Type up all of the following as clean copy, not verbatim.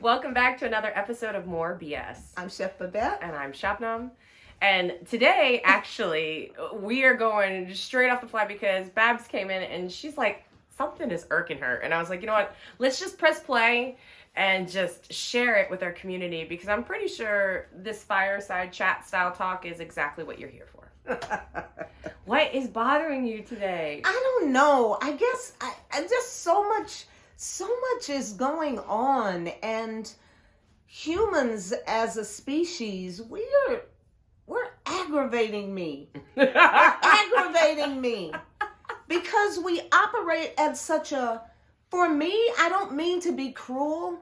Welcome back to another episode of More BS. I'm Chef Babette. And I'm Shabnam. And today, actually, we are going straight off the fly because Babs came in and she's like, something is irking her. And I was like, you know what? Let's just press play and just share it with our community because I'm pretty sure this fireside chat style talk is exactly what you're here for. What is bothering you today? I don't know. I guess I just so much is going on, and humans as a species, we're aggravating me. Aggravating me. Because we operate at such a, for me, I don't mean to be cruel,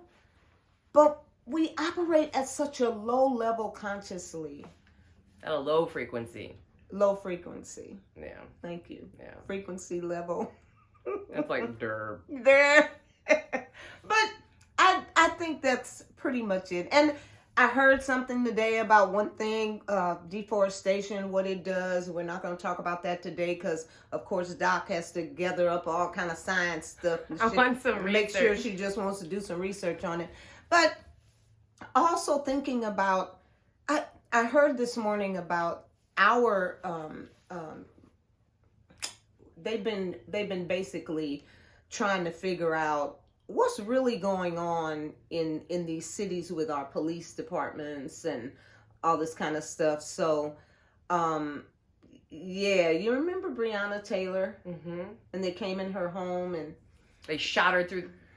but we operate at such a low level consciously. At a low frequency. Low frequency. Yeah. Thank you. Yeah. Frequency level. It's like derp. There. But I think that's pretty much it. And I heard something today about one thing, deforestation, what it does. We're not going to talk about that today because, of course, Doc has to gather up all kind of science stuff. I want some research. Make sure she just wants to do some research on it. But also thinking about, I heard this morning about our, they've been basically trying to figure out what's really going on in these cities with our police departments and all this kind of stuff. So, yeah, you remember Breonna Taylor? Mm-hmm. And they came in her home and they shot her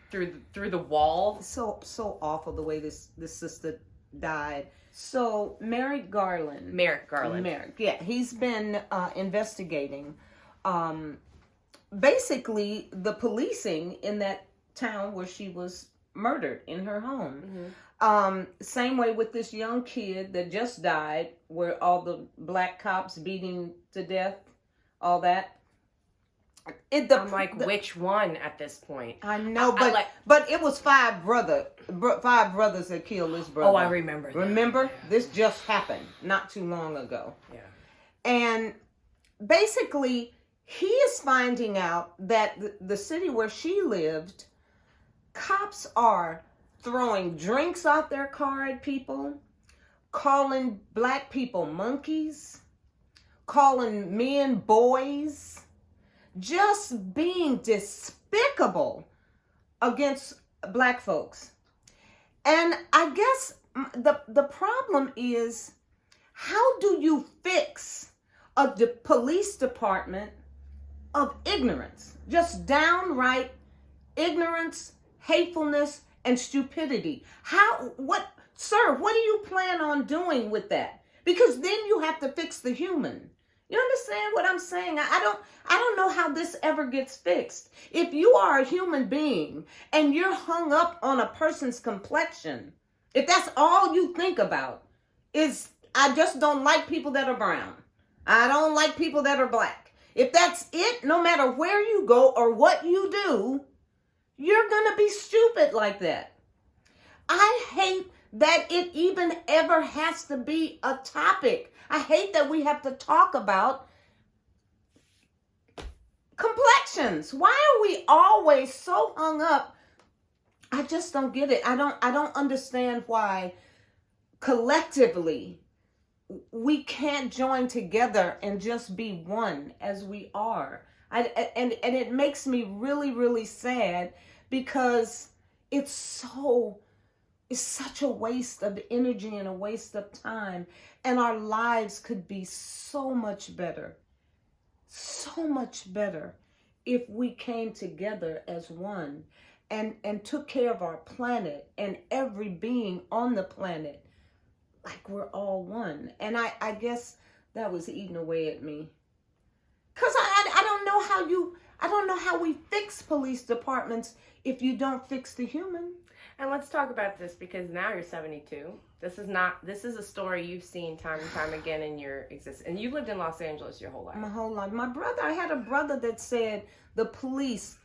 through the wall. So awful the way this sister died. So Merrick Garland, yeah, he's been investigating basically the policing in that town where she was murdered in her home. Mm-hmm. Same way with this young kid that just died, where all the black cops beating to death, all that. I'm like, which one at this point? I know, but it was five brothers that killed this brother. Oh, I remember that. Remember? This just happened not too long ago. Yeah. And basically, he is finding out that the city where she lived, cops are throwing drinks out their car at people, calling black people monkeys, calling men boys, just being despicable against black folks. And I guess the problem is, how do you fix a police department of ignorance? Just downright ignorance, hatefulness, and stupidity. Sir, what do you plan on doing with that? Because then you have to fix the human. You understand what I'm saying? I don't know how this ever gets fixed. If you are a human being and you're hung up on a person's complexion, if that's all you think about is, I just don't like people that are brown, I don't like people that are black. If that's it, no matter where you go or what you do, you're going to be stupid like that. I hate that it even ever has to be a topic. I hate that we have to talk about complexions. Why are we always so hung up? I just don't get it. I don't understand why collectively we can't join together and just be one as we are. And it makes me really, really sad because it's such a waste of energy and a waste of time. And our lives could be so much better if we came together as one and took care of our planet and every being on the planet like we're all one. And I guess that was eating away at me. Because I don't know how we fix police departments if you don't fix the human. And let's talk about this because now you're 72. This is a story you've seen time and time again in your existence. And you've lived in Los Angeles your whole life. My whole life. I had a brother that said the police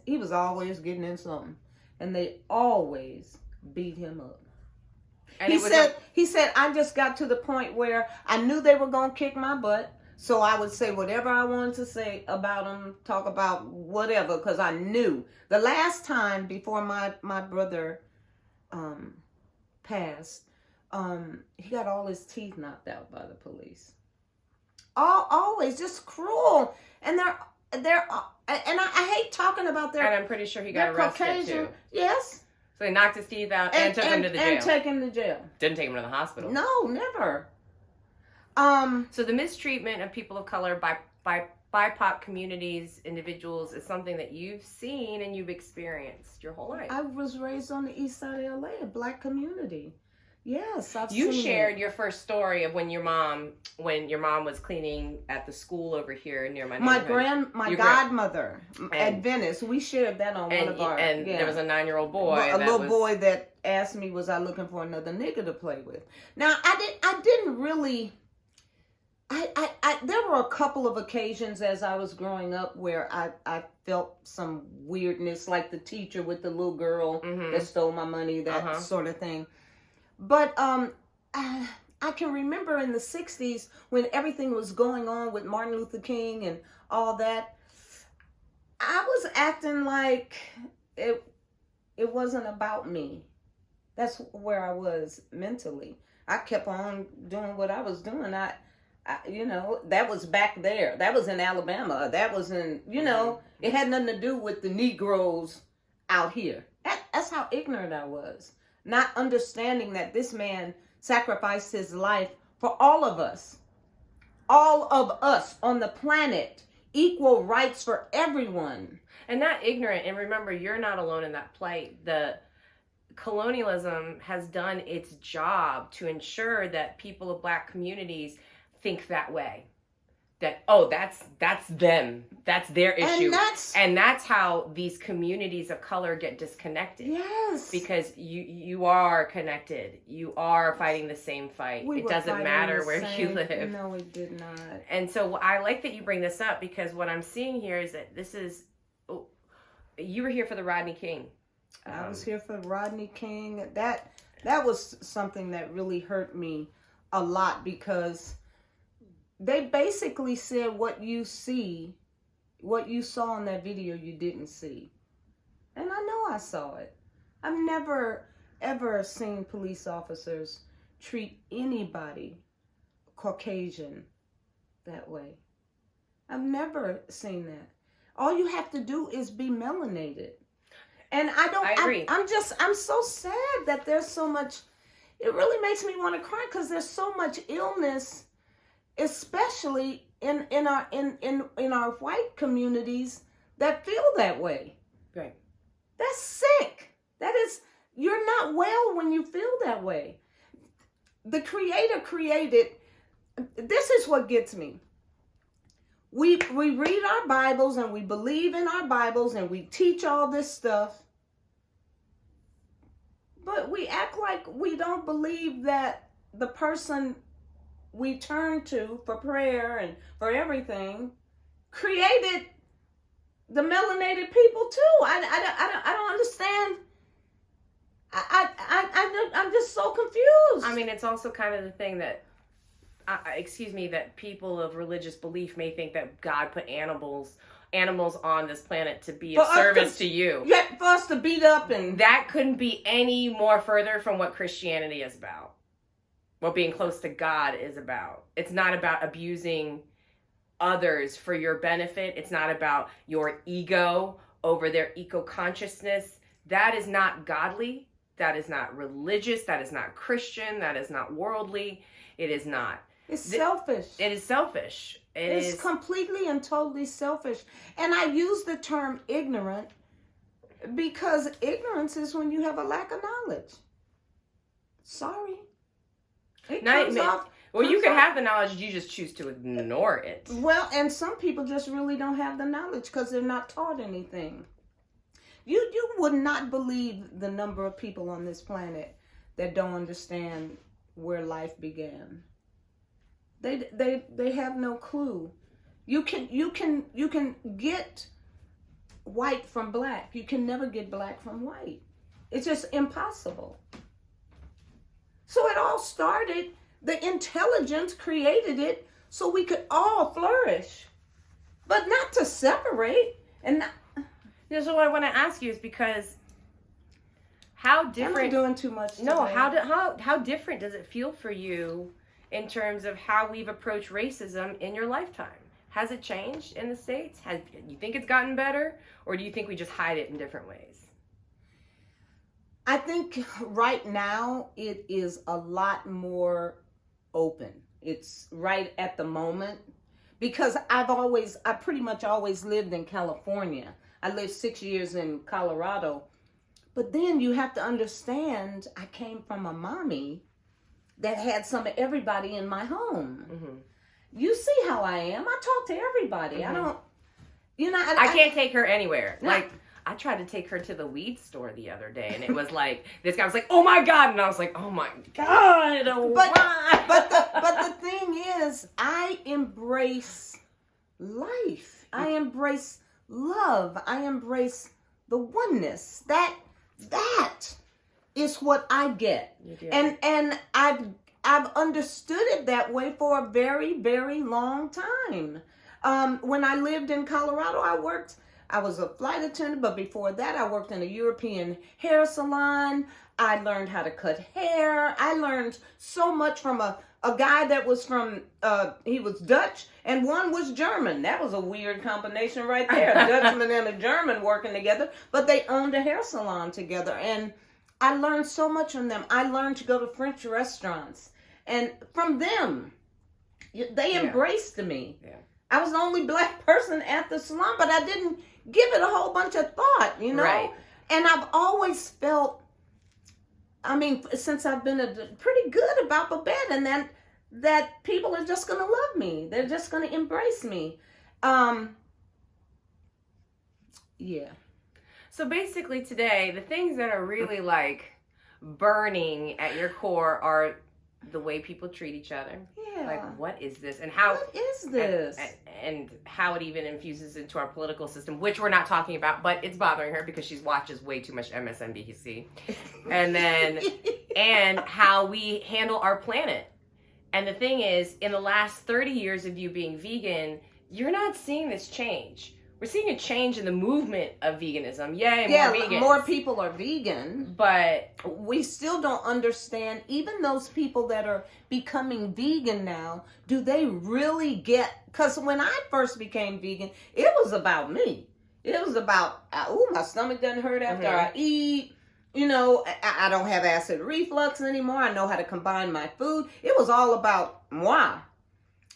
he was always getting in something. And they always beat him up. And he said, I just got to the point where I knew they were going to kick my butt. So I would say whatever I wanted to say about him, talk about whatever, because I knew the last time before my brother passed, he got all his teeth knocked out by the police. Always just cruel, and they're and I hate talking about their. And I'm pretty sure he got arrested Caucasian, too. So yes. they knocked his teeth out and took him to the jail. And take him to jail. Didn't take him to the hospital. No, never. So the mistreatment of people of color by BIPOC communities, individuals, is something that you've seen and you've experienced your whole life. I was raised on the east side of LA, a black community. Yes, I've You seen shared it. your first story of when your mom was cleaning at the school over here near my My neighborhood. godmother at Venice. We shared that on one of our. And there was a 9-year-old boy. Boy that asked me, was I looking for another nigga to play with? Now I didn't really. There were a couple of occasions as I was growing up where I felt some weirdness, like the teacher with the little girl that stole my money, that sort of thing. But I can remember in the 60s when everything was going on with Martin Luther King and all that, I was acting like it wasn't about me. That's where I was mentally. I kept on doing what I was doing. I that was back there. That was in Alabama. That was in, it had nothing to do with the Negroes out here. That's how ignorant I was. Not understanding that this man sacrificed his life for all of us. All of us on the planet. Equal rights for everyone. And not ignorant. And remember, you're not alone in that plight. The colonialism has done its job to ensure that people of black communities think that way. That, that's them. That's their issue. And that's how these communities of color get disconnected. Yes. Because you are connected. You are fighting the same fight. It doesn't matter where you live. No, it did not. And so I like that you bring this up, because what I'm seeing here is that you were here for the Rodney King. I was here for Rodney King. That was something that really hurt me a lot, because they basically said what you saw in that video, you didn't see. And I know I saw it. I've never, ever seen police officers treat anybody Caucasian that way. I've never seen that. All you have to do is be melanated. And I agree. I'm so sad that there's so much, it really makes me want to cry, because there's so much illness, especially in our white communities, that feel that way. Right. That's sick. That is, you're not well when you feel that way. The Creator created, this is what gets me. We read our Bibles and we believe in our Bibles and we teach all this stuff, but we act like we don't believe that the person we turn to for prayer and for everything created the melanated people too. I don't understand. I'm just so confused. I mean, it's also kind of the thing that, that people of religious belief may think that God put animals on this planet to be of service to you. Yeah, for us to beat up, and that couldn't be any more further from what Christianity is about. What being close to God is about. It's not about abusing others for your benefit. It's not about your ego over their eco-consciousness. That is not godly. That is not religious. That is not Christian. That is not worldly. It is not. It's selfish. It is selfish. It's completely and totally selfish. And I use the term ignorant because ignorance is when you have a lack of knowledge. Sorry. You can have the knowledge, you just choose to ignore it. Well, and some people just really don't have the knowledge because they're not taught anything. You would not believe the number of people on this planet that don't understand where life began. They have no clue. You can get white from black. You can never get black from white. It's just impossible. So it all started, the intelligence created it so we could all flourish, but not to separate. And not, so what I want to ask you is because how different? Am I doing too much today? No, how different does it feel for you in terms of how we've approached racism in your lifetime? Has it changed in the States? You think it's gotten better, or do you think we just hide it in different ways? I think right now it is a lot more open. It's right at the moment, because I pretty much always lived in California. I lived 6 years in Colorado. But then you have to understand, I came from a mommy that had some of everybody in my home. Mm-hmm. You see how I am. I talk to everybody. Mm-hmm. I don't, I can't take her anywhere. No. Like, I tried to take her to the weed store the other day, and it was like, this guy was like, oh my God. And I was like, oh my God. Why? But the thing is, I embrace life. I embrace love. I embrace the oneness. That is what I get. And I've understood it that way for a very, very long time. When I lived in Colorado, I was a flight attendant, but before that, I worked in a European hair salon. I learned how to cut hair. I learned so much from a guy that was from, he was Dutch, and one was German. That was a weird combination right there. A Dutchman and a German working together, but they owned a hair salon together. And I learned so much from them. I learned to go to French restaurants. And from them, they embraced me. Yeah. I was the only black person at the salon, but I didn't give it a whole bunch of thought, Right. And I've always felt, since I've been pretty good about Babette, and that people are just going to love me. They're just going to embrace me. Yeah. So basically today, the things that are really like burning at your core are the way people treat each other. Yeah. Like, what is this? And how... What is this? And how it even infuses into our political system, which we're not talking about, but it's bothering her because she watches way too much MSNBC. And how we handle our planet. And the thing is, in the last 30 years of you being vegan, you're not seeing this change. We're seeing a change in the movement of veganism. Yay, more vegans. More people are vegan. But we still don't understand, even those people that are becoming vegan now, do they really get... Because when I first became vegan, it was about me. It was about, my stomach doesn't hurt after I eat. I don't have acid reflux anymore. I know how to combine my food. It was all about moi.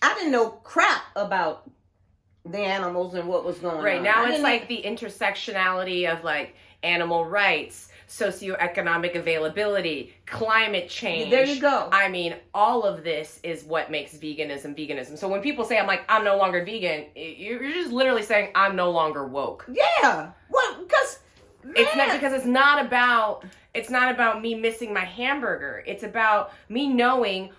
I didn't know crap about the animals and what was going on. Right, now it's like the intersectionality of like animal rights, socioeconomic availability, climate change. There you go. All of this is what makes veganism. So when people say, I'm no longer vegan, you're just literally saying, I'm no longer woke. Yeah. Well, because... It's not about me missing my hamburger. It's about me knowing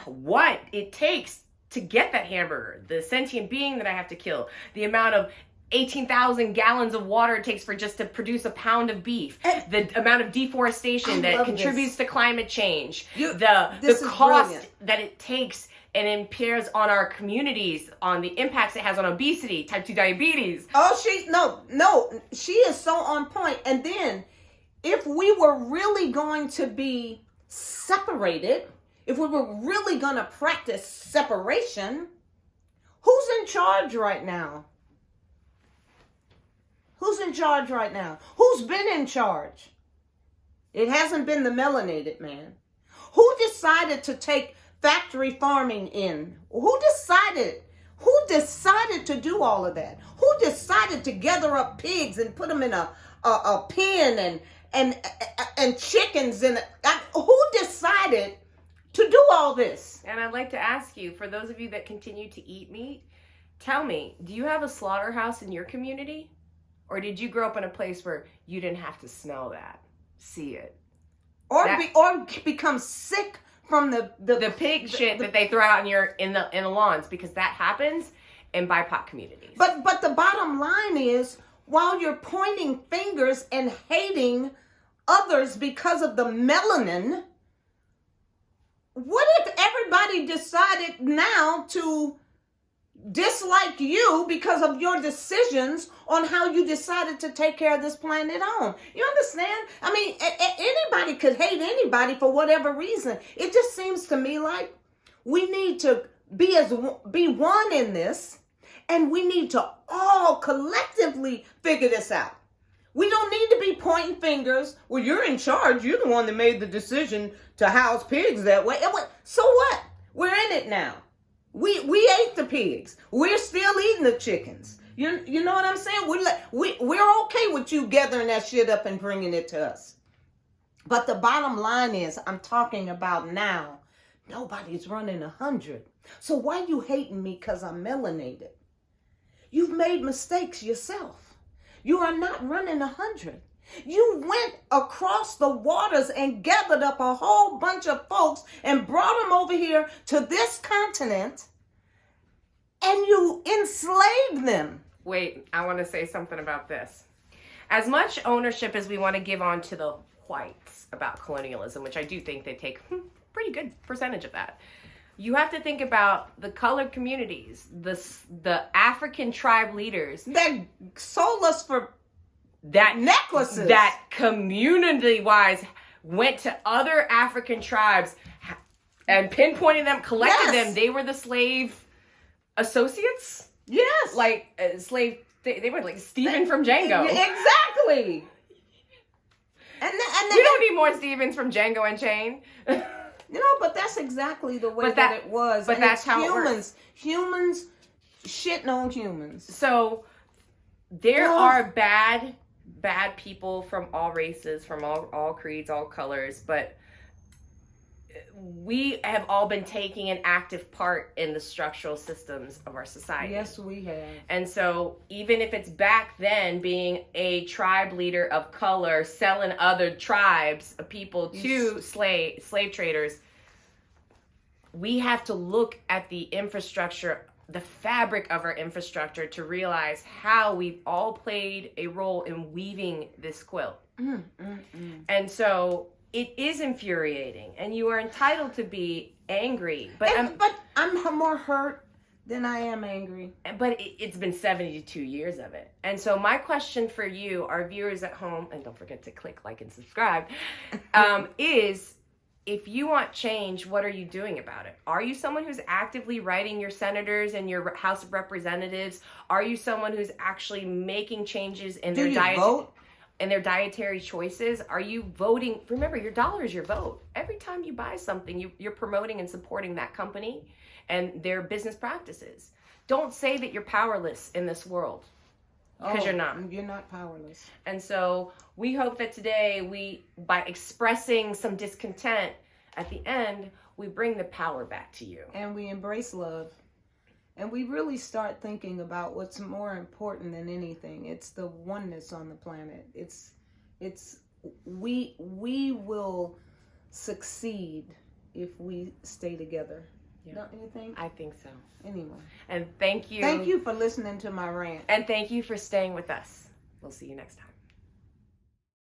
what it takes to get that hamburger, the sentient being that I have to kill, the amount of 18,000 gallons of water it takes to produce a pound of beef, the amount of deforestation that contributes to climate change, the cost that it takes and impairs on our communities, on the impacts it has on obesity, type 2 diabetes. Oh, she is so on point. And then if we were really going to be separated, if we were really going to practice separation, who's in charge right now? Who's in charge right now? Who's been in charge? It hasn't been the melanated man. Who decided to take factory farming in? Who decided to do all of that? Who decided to gather up pigs and put them in a pen and chickens who decided to do all this? And I'd like to ask you, for those of you that continue to eat meat, tell me, do you have a slaughterhouse in your community? Or did you grow up in a place where you didn't have to smell that, see it? Or become sick from the pig shit that they throw out in the lawns, because that happens in BIPOC communities. But the bottom line is, while you're pointing fingers and hating others because of the melanin, What if everybody decided now to dislike you because of your decisions on how you decided to take care of this planet home? You understand? I mean, anybody could hate anybody for whatever reason. It just seems to me like we need to be one in this, and we need to all collectively figure this out. We don't need to be pointing fingers. Well, you're in charge. You're the one that made the decision to house pigs that way. So what? We're in it now. We ate the pigs. We're still eating the chickens. You know what I'm saying? We're okay with you gathering that shit up and bringing it to us. But the bottom line is, I'm talking about now. Nobody's running 100. So why you hating me because I'm melanated? You've made mistakes yourself. You are not running 100. You went across the waters and gathered up a whole bunch of folks and brought them over here to this continent, and you enslaved them. Wait, I want to say something about this. As much ownership as we want to give on to the whites about colonialism, which I do think they take a pretty good percentage of that, you have to think about the colored communities, the African tribe leaders that sold us for that necklaces, that community-wise went to other African tribes and pinpointed them, collected them. They were the slave associates. Yes, like slave. They were like Stephen from Django. Exactly. And we don't need more Stevens from Django Unchained. But that's exactly the way that it was. But that's how it works. Humans shitting on humans. So there are bad people from all races, from all creeds, all colors, but we have all been taking an active part in the structural systems of our society. Yes, we have. And so even if it's back then being a tribe leader of color selling other tribes of people to slave traders, we have to look at the infrastructure, the fabric of our infrastructure, to realize how we've all played a role in weaving this quilt. And so it is infuriating, and you are entitled to be angry. But I'm more hurt than I am angry. But it's been 72 years of it. And so my question for you, our viewers at home, and don't forget to click like and subscribe, is, if you want change, what are you doing about it? Are you someone who's actively writing your senators and your House of Representatives? Are you someone who's actually making changes in their diet? Vote? And their dietary choices? Are you voting? Remember, your dollar is your vote. Every time you buy something, you're promoting and supporting that company and their business practices. Don't say that you're powerless in this world, because you're not. You're not powerless. And so we hope that today by expressing some discontent, at the end, we bring the power back to you. And we embrace love. And we really start thinking about what's more important than anything. It's the oneness on the planet. We will succeed if we stay together. Yeah. Don't you think? I think so. Anyway. And thank you. Thank you for listening to my rant. And thank you for staying with us. We'll see you next time.